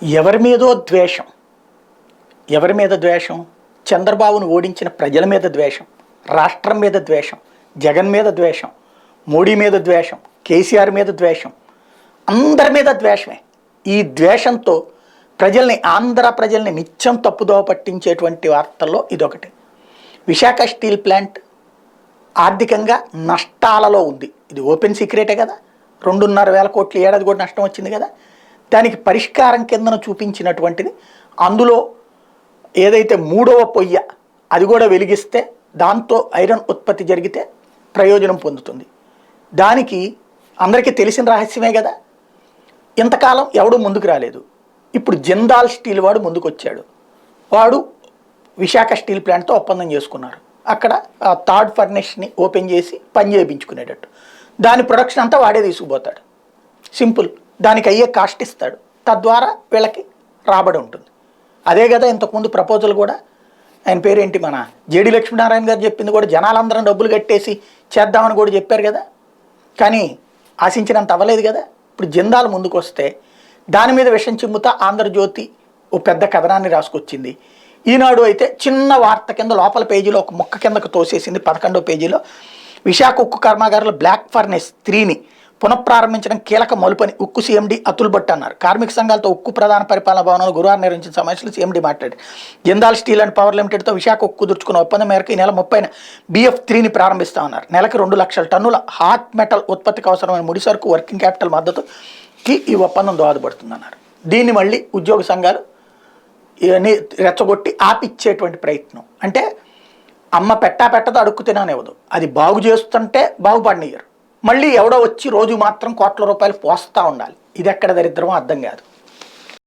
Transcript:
ఎవరి మీదో ద్వేషం. ఎవరి మీద ద్వేషం? చంద్రబాబును ఓడించిన ప్రజల మీద ద్వేషం, రాష్ట్రం మీద ద్వేషం, జగన్ మీద ద్వేషం, మోడీ మీద ద్వేషం, కేసీఆర్ మీద ద్వేషం, అందరి మీద ద్వేషమే. ఈ ద్వేషంతో ఆంధ్ర ప్రజల్ని నిత్యం తప్పుదోవ పట్టించేటువంటి వార్తల్లో ఇదొకటి. విశాఖ స్టీల్ ప్లాంట్ ఆర్థికంగా నష్టాలలో ఉంది. ఇది ఓపెన్ సీక్రెటే కదా. 2,500 కోట్లు ఏడాది కూడా నష్టం వచ్చింది కదా. దానికి పరిష్కారం కిందన చూపించినటువంటిది, అందులో ఏదైతే 3వ పొయ్య అది కూడా వెలిగిస్తే దాంతో ఐరన్ ఉత్పత్తి జరిగితే ప్రయోజనం పొందుతుంది. దానికి అందరికీ తెలిసిన రహస్యమే కదా. ఇంతకాలం ఎవడూ ముందుకు రాలేదు. ఇప్పుడు జిందాల్ స్టీల్ వాడు ముందుకు వచ్చాడు. వాడు విశాఖ స్టీల్ ప్లాంట్తో ఒప్పందం చేసుకున్నారు. అక్కడ థర్డ్ ఫర్నేస్ని ఓపెన్ చేసి పని చేయించుకునేటట్టు. దాని ప్రొడక్షన్ అంతా వాడే తీసుకుపోతాడు. సింపుల్. దానికి అయ్యే కాస్ట్ ఇస్తాడు. తద్వారా వీళ్ళకి రాబడి ఉంటుంది. అదే కదా ఇంతకుముందు ప్రపోజల్ కూడా. ఆయన పేరేంటి, మన జేడి లక్ష్మీనారాయణ గారు చెప్పింది కూడా, జనాలందరం డబ్బులు కట్టేసి చేద్దామని కూడా చెప్పారు కదా. కానీ ఆశించినంత అవ్వలేదు కదా. ఇప్పుడు జిందాల్ ముందుకు వస్తే దాని మీద విషం చిమ్ముతా ఆంధ్రజ్యోతి ఓ పెద్ద కథనాన్ని రాసుకొచ్చింది. ఈనాడు అయితే చిన్న వార్త కింద లోపల పేజీలో ఒక ముక్క కిందకు తోసేసింది. 11వ పేజీలో విశాఖ ఉక్కు కర్మాగారంలో బ్లాక్ ఫర్నెస్ 3ని పునఃప్రారంభించడం కీలక మలుపని ఉక్కు సీఎండీ అతుల్ భట్ అన్నారు. కార్మిక సంఘాలతో ఉక్కు ప్రధాన పరిపాలనా భవనంలో గురువారం నిర్వహించిన సమావేశంలో సీఎండీ మాట్లాడారు. జిందాల్ స్టీల్ అండ్ పవర్ లిమిటెడ్తో విశాఖ ఉక్కు దుర్చుకున్న ఒప్పందం మేరకు ఈ నెల 30న BF3ని ప్రారంభిస్తామన్నారు. నెలకు 2 లక్షల టన్నుల హాట్ మెటల్ ఉత్పత్తికి అవసరమైన ముడి సరుకు, వర్కింగ్ క్యాపిటల్ మద్దతుకి ఈ ఒప్పందం దోహదపడుతుందన్నారు. దీన్ని మళ్ళీ ఉద్యోగ సంఘాలు ఇవన్నీ రెచ్చగొట్టి ఆపిచ్చేటువంటి ప్రయత్నం. అంటే అమ్మ పెట్టదో అడుక్కు తిననివ్వదు. అది బాగు చేస్తుంటే బాగుపడనియ్యరు. మళ్ళీ ఎవడో వచ్చి రోజు మాత్రం కోట్ల రూపాయలు పోస్తూ ఉండాలి. ఇది ఎక్కడ దరిద్రమో అర్థం కాదు.